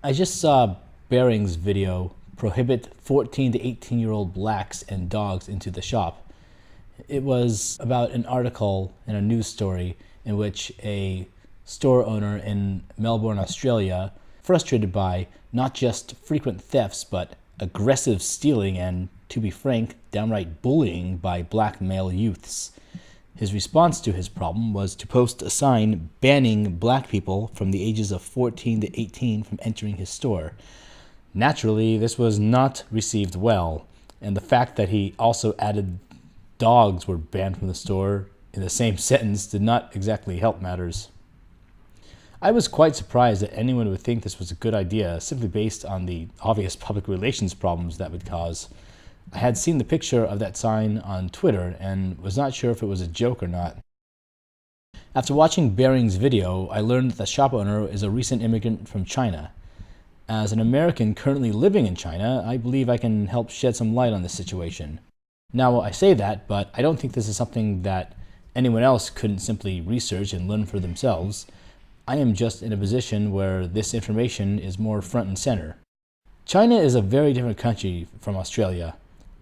I just saw Bering's video, Prohibit 14 to 18-year-old blacks and dogs into the shop. It was about an article in a news story in which a store owner in Melbourne, Australia, frustrated by not just frequent thefts but aggressive stealing and, to be frank, downright bullying by black male youths. His response to his problem was to post a sign banning black people from the ages of 14 to 18 from entering his store. Naturally, this was not received well, and the fact that he also added dogs were banned from the store in the same sentence did not exactly help matters. I was quite surprised that anyone would think this was a good idea simply based on the obvious public relations problems that would cause. I had seen the picture of that sign on Twitter and was not sure if it was a joke or not. After watching Bering's video, I learned that the shop owner is a recent immigrant from China. As an American currently living in China, I believe I can help shed some light on this situation. Now, I say that, but I don't think this is something that anyone else couldn't simply research and learn for themselves. I am just in a position where this information is more front and center. China is a very different country from Australia.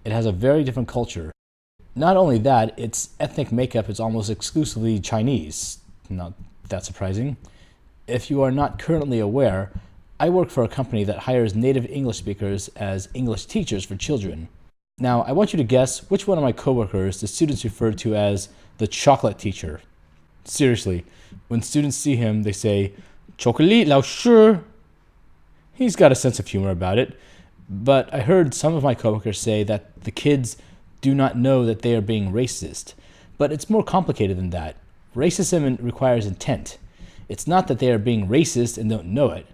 It has a very different culture. Not only that, its ethnic makeup is almost exclusively Chinese. Not that surprising. If you are not currently aware, I work for a company that hires native English speakers as English teachers for children. Now, I want you to guess which one of my coworkers the students refer to as the chocolate teacher. Seriously, when students see him, they say, "Chocolate 老师." He's got a sense of humor about it, but I heard some of my coworkers say that the kids do not know that they are being racist. But it's more complicated than that. Racism requires intent. It's not that they are being racist and don't know it.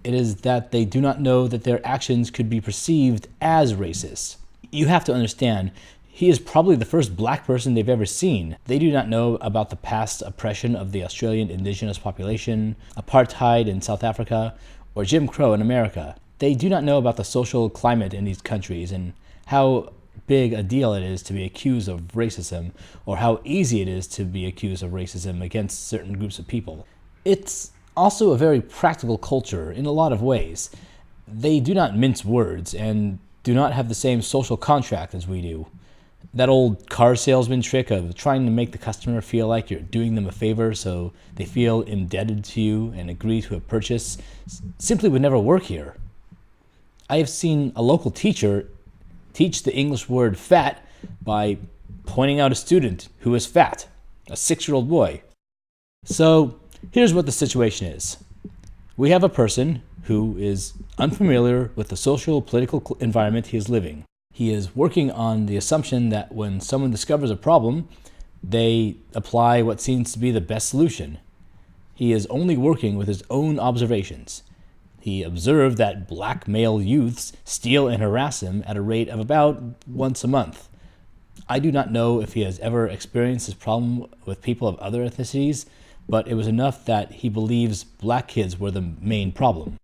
It is that they do not know that their actions could be perceived as racist. You have to understand, he is probably the first black person they've ever seen. They do not know about the past oppression of the Australian indigenous population, apartheid in South Africa, or Jim Crow in America. They do not know about the social climate in these countries and how big a deal it is to be accused of racism, or how easy it is to be accused of racism against certain groups of people. It's also a very practical culture in a lot of ways. They do not mince words and do not have the same social contract as we do. That old car salesman trick of trying to make the customer feel like you're doing them a favor so they feel indebted to you and agree to a purchase simply would never work here. I have seen a local teacher teach the English word fat by pointing out a student who is fat, a 6-year-old boy. So here's what the situation is. We have a person who is unfamiliar with the social political environment he is living. He is working on the assumption that when someone discovers a problem, they apply what seems to be the best solution. He is only working with his own observations. He observed that black male youths steal and harass him at a rate of about once a month. I do not know if he has ever experienced this problem with people of other ethnicities, but it was enough that he believes black kids were the main problem.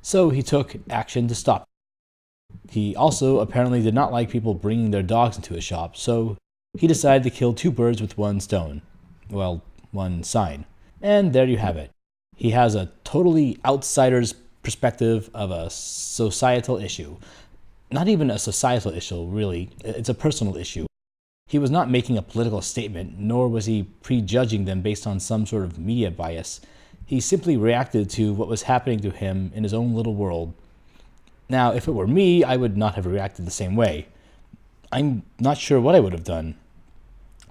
So he took action to stop it. He also apparently did not like people bringing their dogs into his shop, so he decided to kill 2 birds with 1 stone. Well, 1 sign. And there you have it. He has a totally outsider's perspective of a societal issue. Not even a societal issue, really. It's a personal issue. He was not making a political statement, nor was he prejudging them based on some sort of media bias. He simply reacted to what was happening to him in his own little world. Now, if it were me, I would not have reacted the same way. I'm not sure what I would have done.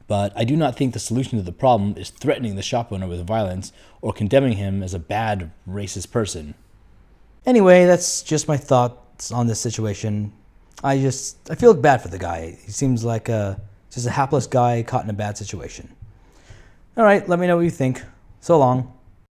But I do not think the solution to the problem is threatening the shop owner with violence or condemning him as a bad, racist person. Anyway, that's just my thoughts on this situation. I feel bad for the guy. He seems like just a hapless guy caught in a bad situation. All right, let me know what you think. So long.